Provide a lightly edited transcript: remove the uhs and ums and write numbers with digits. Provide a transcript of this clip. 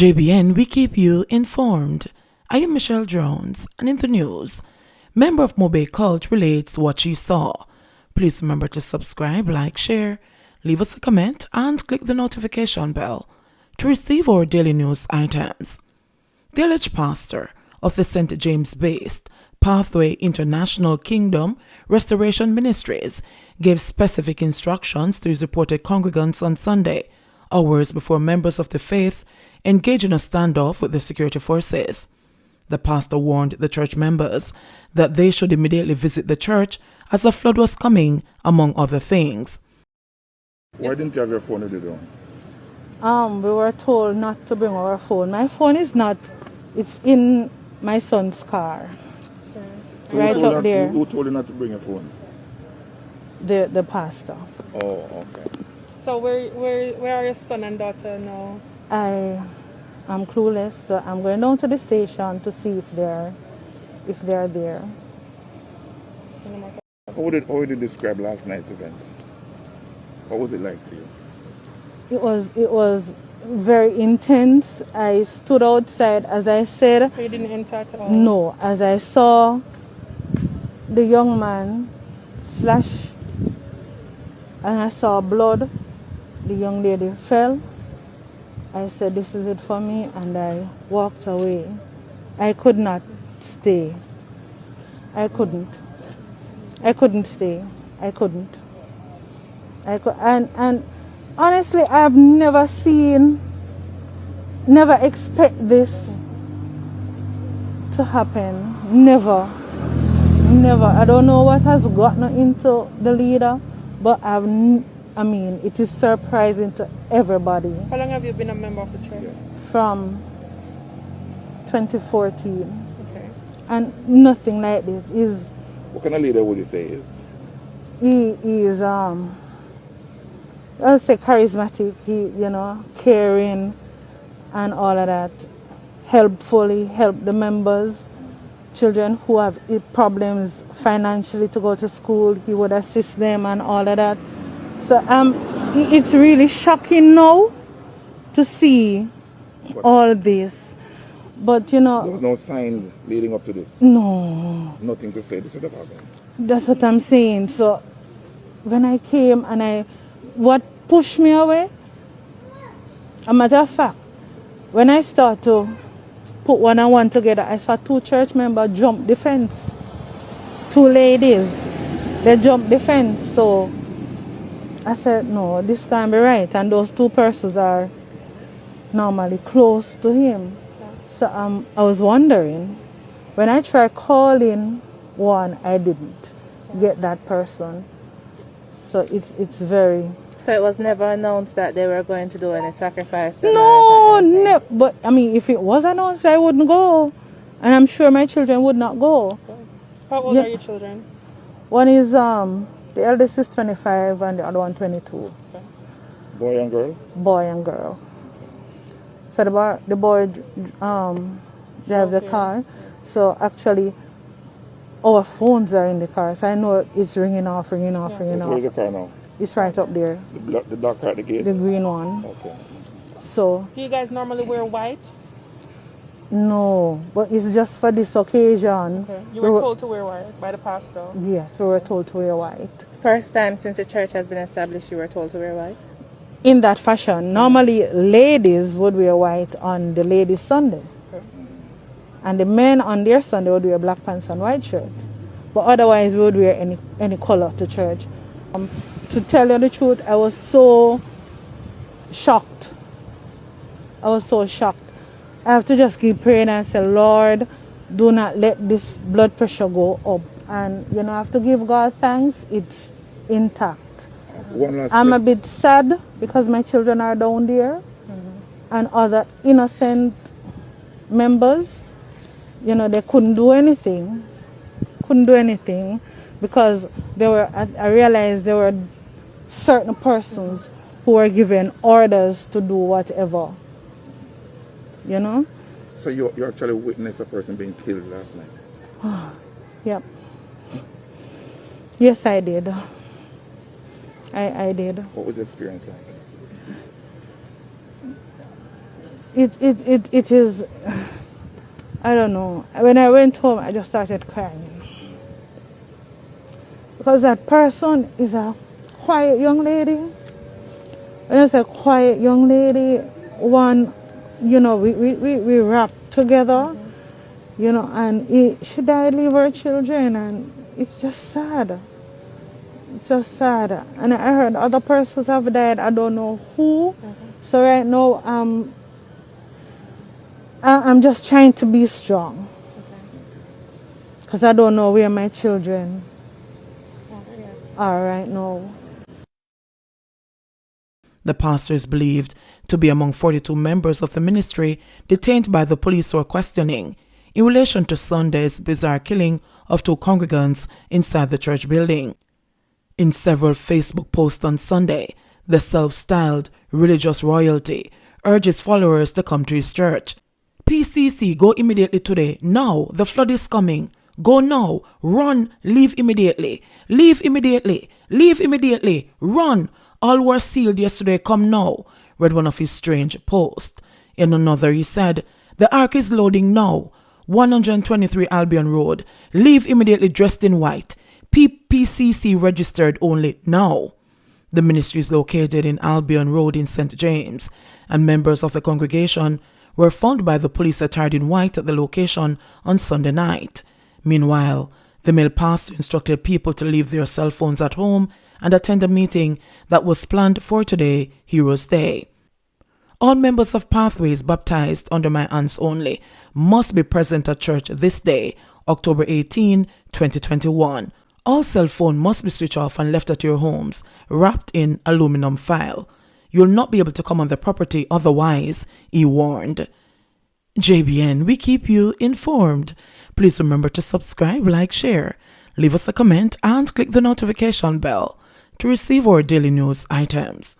JBN, we keep you informed. I am Michelle Jones, and in the news, member of MoBay cult relates what she saw. Please remember to subscribe, like, share, leave us a comment, and click the notification bell to receive our daily news items. The alleged pastor of the St. James-based Pathway International Kingdom Restoration Ministries gave specific instructions to his reported congregants on Sunday, hours before members of the faith engaged in a standoff with the security forces. The pastor warned the church members that they should immediately visit the church as a flood was coming, among other things. Why didn't you have your phone with you? We were told not to bring our phone. My phone is not, it's in my son's car. So right up there. Who told you not to bring your phone? The pastor. Oh, okay. So where are your son and daughter now? I'm clueless, so I'm going down to the station to see if they're there. How would you describe last night's events? What was it like to you? It was very intense. I stood outside, as I said. So you didn't enter at all? No, as I saw the young man slash, and I saw blood. The young lady fell. I said, this is it for me, and I walked away. I could not stay. I couldn't stay. And honestly, I've never expect this to happen. Never. I don't know what has gotten into the leader, but it is surprising to everybody. How long have you been a member of the church? From 2014. Okay. And nothing like this is. What kind of leader would you say is? He is I'll say charismatic. He caring and all of that. Helpfully help the members, children who have problems financially to go to school. He would assist them and all of that. So it's really shocking now to see all this. But there was no signs leading up to this? No. Nothing to say this would have happened? That's what I'm saying. So when I came and what pushed me away, a matter of fact, when I start to put one and one together, I saw two church members jump the fence. Two ladies, they jumped the fence. So I said, no, this can't be right. And those two persons are normally close to him. So I was wondering, when I tried calling one, I didn't get that person. So it's very... So it was never announced that they were going to do any sacrifice? No, but if it was announced, I wouldn't go. And I'm sure my children would not go. How old are your children? One is, the eldest is 25 and the other one 22. Okay. Boy and girl? Boy and girl. So the boy drives the car. So actually, our phones are in the car. So I know it's ringing off. Where's the car now? It's right up there. The black car at the gate? The green one. Okay. So. Do you guys normally wear white? No, but it's just for this occasion. Okay. You were told to wear white by the pastor? Yes, we were told to wear white. First time since the church has been established, you were told to wear white? In that fashion. Normally, ladies would wear white on the ladies' Sunday. Okay. And the men on their Sunday would wear black pants and white shirt. But otherwise, we would wear any color to church. To tell you the truth, I was so shocked. I have to just keep praying and say, Lord, do not let this blood pressure go up. And, I have to give God thanks. It's intact. I'm a bit sad because my children are down there. And other innocent members, they couldn't do anything. Because I realized there were certain persons who were given orders to do whatever. So you actually witnessed a person being killed last night? Yep. Yes, I did. I did. What was the experience like? it is, I don't know. When I went home, I just started crying. Because that person is a quiet young lady. When I say quiet young lady, one, we rap together, and she died, leave her children, and it's just sad. It's just sad. And I heard other persons have died, I don't know who. So right now, I'm just trying to be strong. Because I don't know where my children are right now. The pastor is believed to be among 42 members of the ministry detained by the police for questioning in relation to Sunday's bizarre killing of 2 congregants inside the church building. In several Facebook posts on Sunday, the self-styled religious royalty urges followers to come to his church. PCC, go immediately today. Now, the flood is coming. Go now. Run. Leave immediately. Leave immediately. Leave immediately. Run. All were sealed yesterday. Come now, read one of his strange posts. In another, he said, the ark is loading now. 123 Albion Road. Leave immediately dressed in white. PCC registered only now. The ministry is located in Albion Road in St. James, and members of the congregation were found by the police attired in white at the location on Sunday night. Meanwhile, the male pastor instructed people to leave their cell phones at home and attend a meeting that was planned for today, Heroes Day. All members of Pathways baptized under my hands only must be present at church this day, October 18, 2021. All cell phones must be switched off and left at your homes, wrapped in aluminum foil. You'll not be able to come on the property otherwise, he warned. JBN, we keep you informed. Please remember to subscribe, like, share, leave us a comment, and click the notification bell to receive our daily news items.